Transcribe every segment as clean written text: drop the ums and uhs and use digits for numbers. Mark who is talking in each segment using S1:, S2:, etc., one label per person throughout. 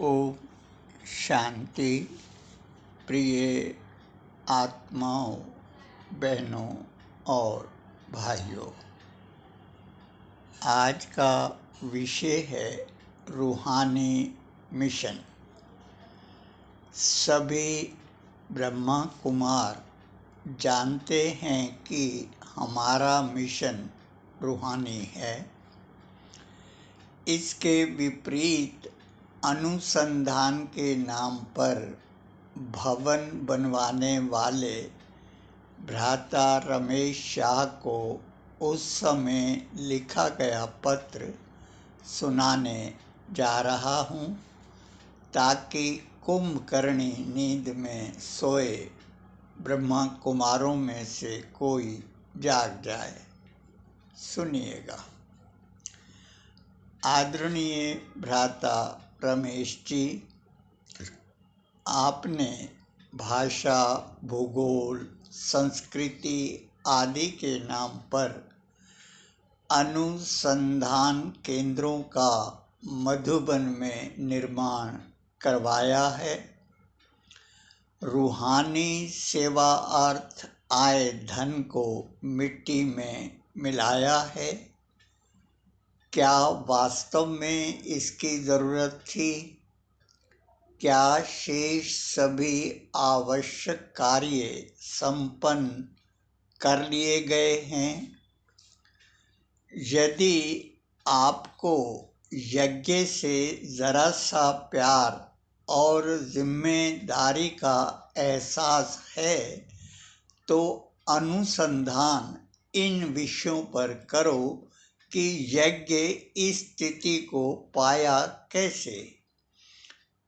S1: ओम शांति। प्रिय आत्माओं, बहनों और भाइयों, आज का विषय है रूहानी मिशन। सभी ब्रह्मा कुमार जानते हैं कि हमारा मिशन रूहानी है। इसके विपरीत अनुसंधान के नाम पर भवन बनवाने वाले भ्राता रमेश शाह को उस समय लिखा गया पत्र सुनाने जा रहा हूँ, ताकि कुंभकर्णी नींद में सोए ब्रह्मा कुमारों में से कोई जाग जाए। सुनिएगा। आदरणीय भ्राता रमेश जी, आपने भाषा, भूगोल, संस्कृति आदि के नाम पर अनुसंधान केंद्रों का मधुबन में निर्माण करवाया है। रूहानी सेवा अर्थ आए धन को मिट्टी में मिलाया है। क्या वास्तव में इसकी ज़रूरत थी? क्या शेष सभी आवश्यक कार्य संपन्न कर लिए गए हैं? यदि आपको यज्ञ से ज़रा सा प्यार और जिम्मेदारी का एहसास है, तो अनुसंधान इन विषयों पर करो कि यज्ञ इस स्थिति को पाया कैसे,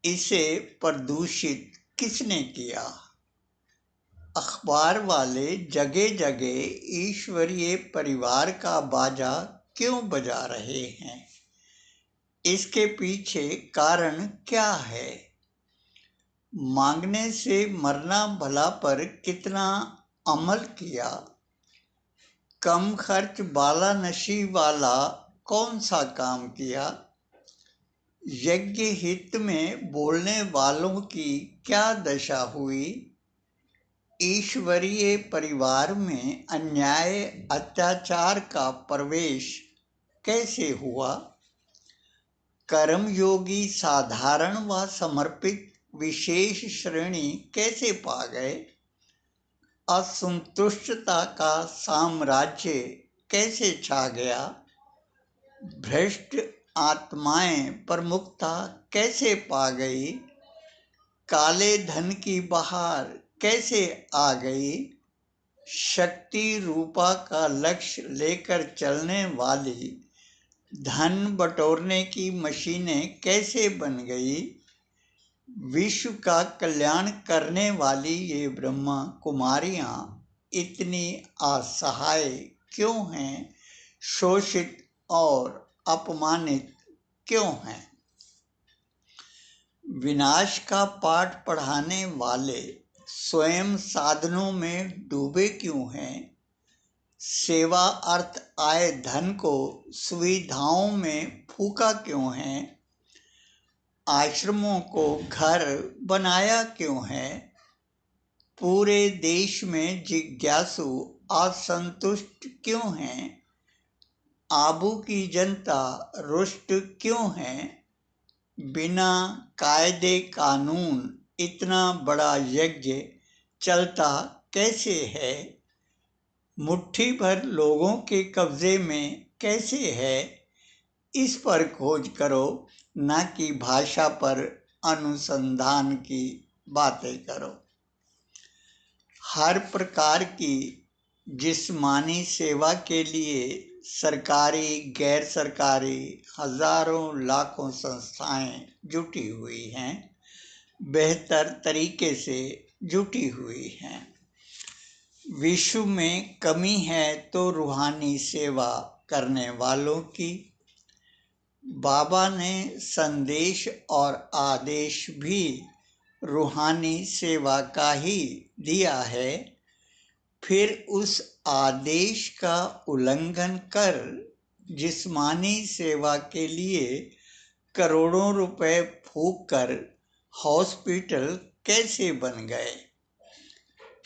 S1: इसे प्रदूषित किसने किया। अखबार वाले जगह जगह ईश्वरीय परिवार का बाजा क्यों बजा रहे हैं? इसके पीछे कारण क्या है? मांगने से मरना भला पर कितना अमल किया? कम खर्च बाला नशी वाला कौन सा काम किया? यज्ञ हित में बोलने वालों की क्या दशा हुई? ईश्वरीय परिवार में अन्याय अत्याचार का प्रवेश कैसे हुआ? कर्मयोगी साधारण व समर्पित विशेष श्रेणी कैसे पा गए? असंतुष्टता का साम्राज्य कैसे छा गया? भ्रष्ट आत्माएं प्रमुखता कैसे पा गई? काले धन की बहार कैसे आ गई? शक्ति रूपा का लक्ष्य लेकर चलने वाली धन बटोरने की मशीनें कैसे बन गई? विश्व का कल्याण करने वाली ये ब्रह्मा कुमारियां इतनी असहाय क्यों हैं? शोषित और अपमानित क्यों हैं? विनाश का पाठ पढ़ाने वाले स्वयं साधनों में डूबे क्यों हैं? सेवा अर्थ आए धन को सुविधाओं में फूका क्यों है? आश्रमों को घर बनाया क्यों है? पूरे देश में जिज्ञासु असंतुष्ट क्यों हैं? आबू की जनता रुष्ट क्यों है? बिना कायदे कानून इतना बड़ा यज्ञ चलता कैसे है? मुट्ठी भर लोगों के कब्जे में कैसे है? इस पर खोज करो, न कि भाषा पर अनुसंधान की बातें करो। हर प्रकार की जिस्मानी सेवा के लिए सरकारी, गैर सरकारी हजारों लाखों संस्थाएं जुटी हुई हैं, बेहतर तरीके से जुटी हुई हैं। विश्व में कमी है तो रूहानी सेवा करने वालों की। बाबा ने संदेश और आदेश भी रूहानी सेवा का ही दिया है। फिर उस आदेश का उल्लंघन कर जिस्मानी सेवा के लिए करोड़ों रुपए फूंक कर हॉस्पिटल कैसे बन गए?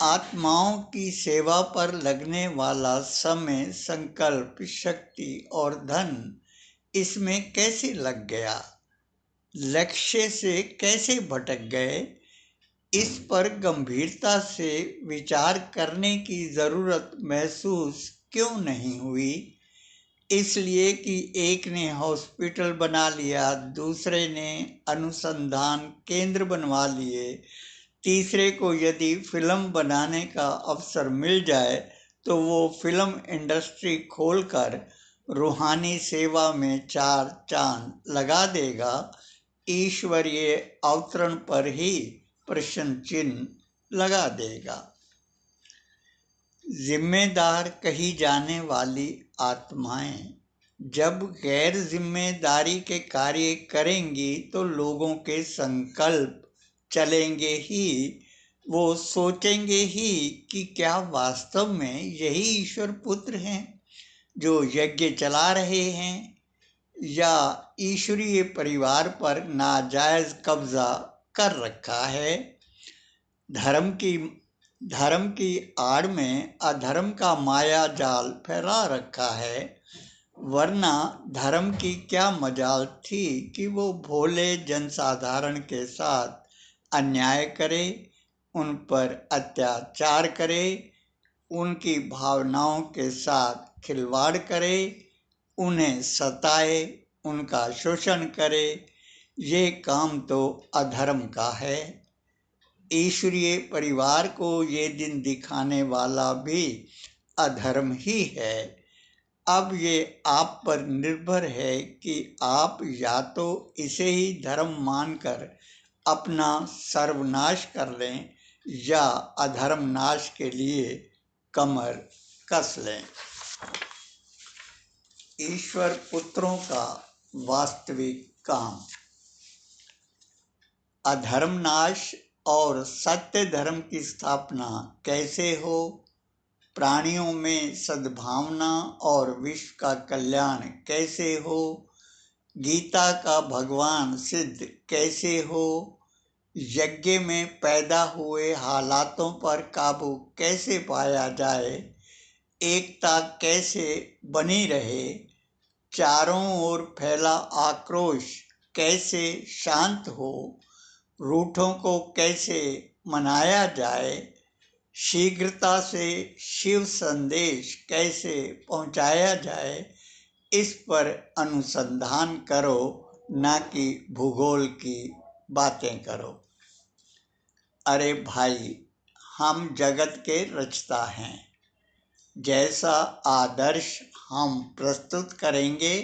S1: आत्माओं की सेवा पर लगने वाला समय, संकल्प, शक्ति और धन इसमें कैसे लग गया? लक्ष्य से कैसे भटक गए? इस पर गंभीरता से विचार करने की जरूरत महसूस क्यों नहीं हुई? इसलिए कि एक ने हॉस्पिटल बना लिया, दूसरे ने अनुसंधान केंद्र बनवा लिए, तीसरे को यदि फिल्म बनाने का अवसर मिल जाए तो वो फिल्म इंडस्ट्री खोलकर रूहानी सेवा में 4 चांद लगा देगा। ईश्वरीय अवतरण पर ही प्रश्न चिन्ह लगा देगा। जिम्मेदार कही जाने वाली आत्माएं जब गैर जिम्मेदारी के कार्य करेंगी तो लोगों के संकल्प चलेंगे ही, वो सोचेंगे ही कि क्या वास्तव में यही ईश्वर पुत्र हैं जो यज्ञ चला रहे हैं, या ईश्वरीय परिवार पर नाजायज कब्जा कर रखा है। धर्म की आड़ में अधर्म का माया जाल फैला रखा है, वरना धर्म की क्या मजाल थी कि वो भोले जनसाधारण के साथ अन्याय करे, उन पर अत्याचार करे, उनकी भावनाओं के साथ खिलवाड़ करे, उन्हें सताए, उनका शोषण करे। ये काम तो अधर्म का है। ईश्वरीय परिवार को ये दिन दिखाने वाला भी अधर्म ही है। अब ये आप पर निर्भर है कि आप या तो इसे ही धर्म मानकर अपना सर्वनाश कर लें या अधर्म नाश के लिए कमर कस लें। ईश्वर पुत्रों का वास्तविक काम। अधर्म नाश और सत्य धर्म की स्थापना कैसे हो? प्राणियों में सद्भावना और विश्व का कल्याण कैसे हो? गीता का भगवान सिद्ध कैसे हो? यज्ञ में पैदा हुए हालातों पर काबू कैसे पाया जाए? एकता कैसे बनी रहे? चारों ओर फैला आक्रोश कैसे शांत हो? रूठों को कैसे मनाया जाए? शीघ्रता से शिव संदेश कैसे पहुंचाया जाए? इस पर अनुसंधान करो, ना कि भूगोल की बातें करो। अरे भाई, हम जगत के रचता हैं। जैसा आदर्श हम प्रस्तुत करेंगे,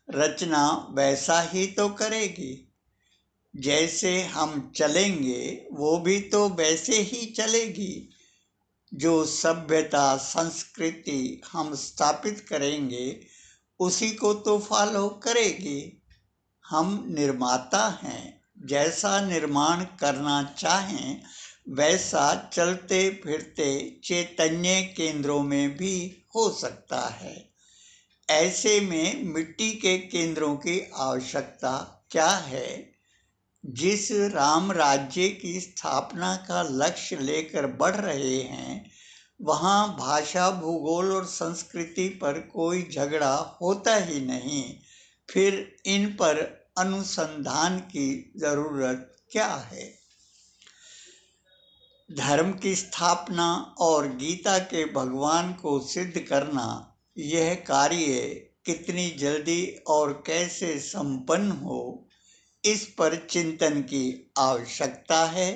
S1: रचना वैसा ही तो करेगी। जैसे हम चलेंगे वो भी तो वैसे ही चलेगी। जो सभ्यता संस्कृति हम स्थापित करेंगे उसी को तो फॉलो करेगी। हम निर्माता हैं, जैसा निर्माण करना चाहें वैसा चलते फिरते चैतन्य केंद्रों में भी हो सकता है। ऐसे में मिट्टी के केंद्रों की आवश्यकता क्या है? जिस राम राज्य की स्थापना का लक्ष्य लेकर बढ़ रहे हैं, वहाँ भाषा, भूगोल और संस्कृति पर कोई झगड़ा होता ही नहीं। फिर इन पर अनुसंधान की जरूरत क्या है? धर्म की स्थापना और गीता के भगवान को सिद्ध करना, यह कार्य कितनी जल्दी और कैसे संपन्न हो, इस पर चिंतन की आवश्यकता है।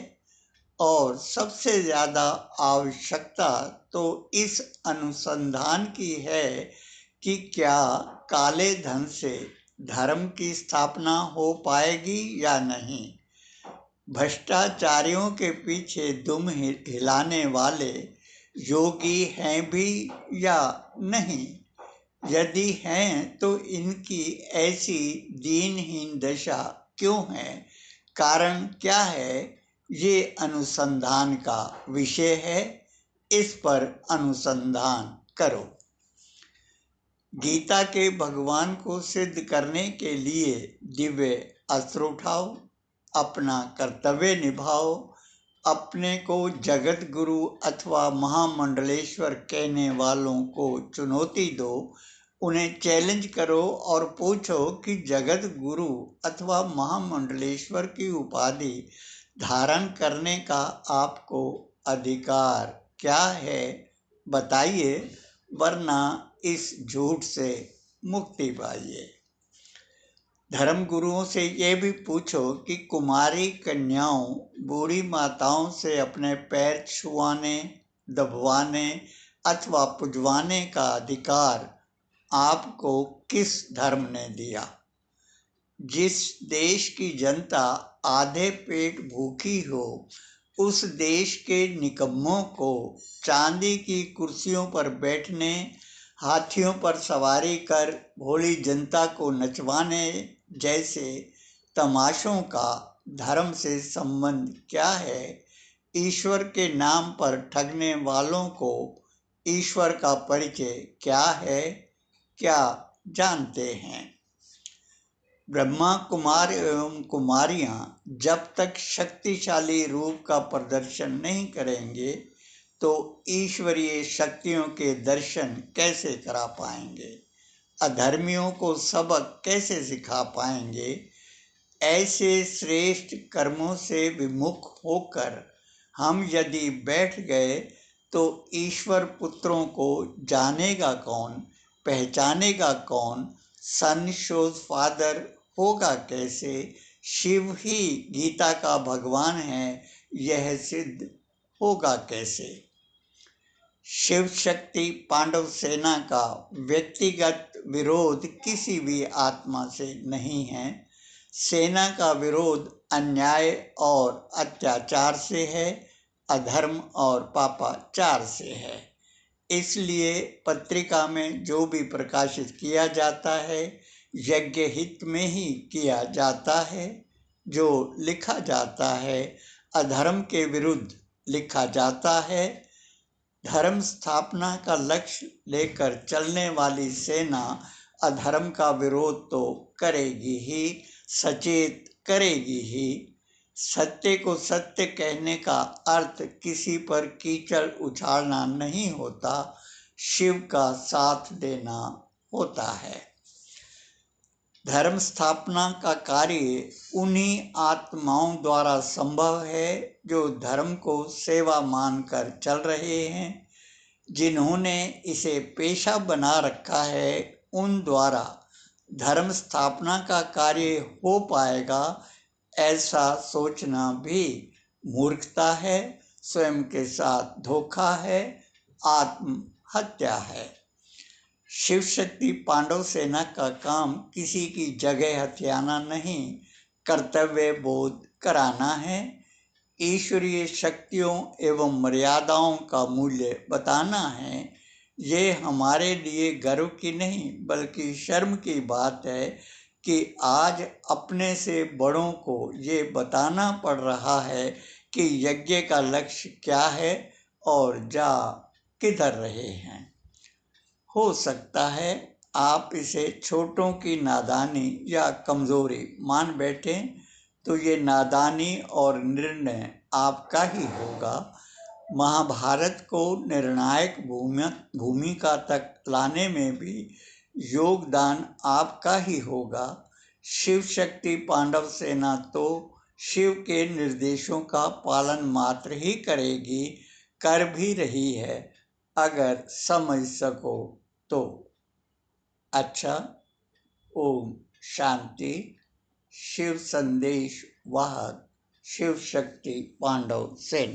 S1: और सबसे ज़्यादा आवश्यकता तो इस अनुसंधान की है कि क्या काले धन से धर्म की स्थापना हो पाएगी या नहीं। भ्रष्टाचारियों के पीछे दुम हिलाने वाले योगी हैं भी या नहीं? यदि हैं तो इनकी ऐसी दीनहीन दशा क्यों है? कारण क्या है? ये अनुसंधान का विषय है। इस पर अनुसंधान करो। गीता के भगवान को सिद्ध करने के लिए दिव्य अस्त्र उठाओ, अपना कर्तव्य निभाओ, अपने को जगत गुरु अथवा महामंडलेश्वर कहने वालों को चुनौती दो, उन्हें चैलेंज करो और पूछो कि जगत गुरु अथवा महामंडलेश्वर की उपाधि धारण करने का आपको अधिकार क्या है, बताइए, वरना इस झूठ से मुक्ति पाइए। धर्म गुरुओं से ये भी पूछो कि कुमारी कन्याओं, बूढ़ी माताओं से अपने पैर छुआने, दबवाने अथवा पुजवाने का अधिकार आपको किस धर्म ने दिया? जिस देश की जनता आधे पेट भूखी हो, उस देश के निकम्मों को चांदी की कुर्सियों पर बैठने, हाथियों पर सवारी कर भोली जनता को नचवाने जैसे तमाशों का धर्म से संबंध क्या है? ईश्वर के नाम पर ठगने वालों को ईश्वर का परिचय क्या है, क्या जानते हैं? ब्रह्मा कुमार एवं कुमारियां जब तक शक्तिशाली रूप का प्रदर्शन नहीं करेंगे तो ईश्वरीय शक्तियों के दर्शन कैसे करा पाएंगे? अधर्मियों को सबक कैसे सिखा पाएंगे? ऐसे श्रेष्ठ कर्मों से विमुख होकर हम यदि बैठ गए तो ईश्वर पुत्रों को जानेगा कौन, पहचानेगा कौन? सन शोज फादर होगा कैसे? शिव ही गीता का भगवान है, यह सिद्ध होगा कैसे? शिव शक्ति पांडव सेना का व्यक्तिगत विरोध किसी भी आत्मा से नहीं है। सेना का विरोध अन्याय और अत्याचार से है, अधर्म और पापाचार से है। इसलिए पत्रिका में जो भी प्रकाशित किया जाता है यज्ञ हित में ही किया जाता है। जो लिखा जाता है अधर्म के विरुद्ध लिखा जाता है। धर्म स्थापना का लक्ष्य लेकर चलने वाली सेना अधर्म का विरोध तो करेगी ही, सचेत करेगी ही। सत्य को सत्य कहने का अर्थ किसी पर कीचड़ उछालना नहीं होता, शिव का साथ देना होता है। धर्म स्थापना का कार्य उन्हीं आत्माओं द्वारा संभव है जो धर्म को सेवा मानकर चल रहे हैं। जिन्होंने इसे पेशा बना रखा है उन द्वारा धर्म स्थापना का कार्य हो पाएगा, ऐसा सोचना भी मूर्खता है, स्वयं के साथ धोखा है, आत्महत्या है। शिव शक्ति पांडव सेना का काम किसी की जगह हथियाना नहीं, कर्तव्य बोध कराना है। ईश्वरीय शक्तियों एवं मर्यादाओं का मूल्य बताना है। ये हमारे लिए गर्व की नहीं बल्कि शर्म की बात है कि आज अपने से बड़ों को ये बताना पड़ रहा है कि यज्ञ का लक्ष्य क्या है और जा किधर रहे हैं। हो सकता है आप इसे छोटों की नादानी या कमजोरी मान बैठें, तो ये नादानी और निर्णय आपका ही होगा। महाभारत को निर्णायक भूमिका तक लाने में भी योगदान आपका ही होगा। शिव शक्ति पांडव सेना तो शिव के निर्देशों का पालन मात्र ही करेगी, कर भी रही है, अगर समझ सको तो। अच्छा, ओम शांति। शिव संदेश वाहक शिव शक्ति पांडव सेना।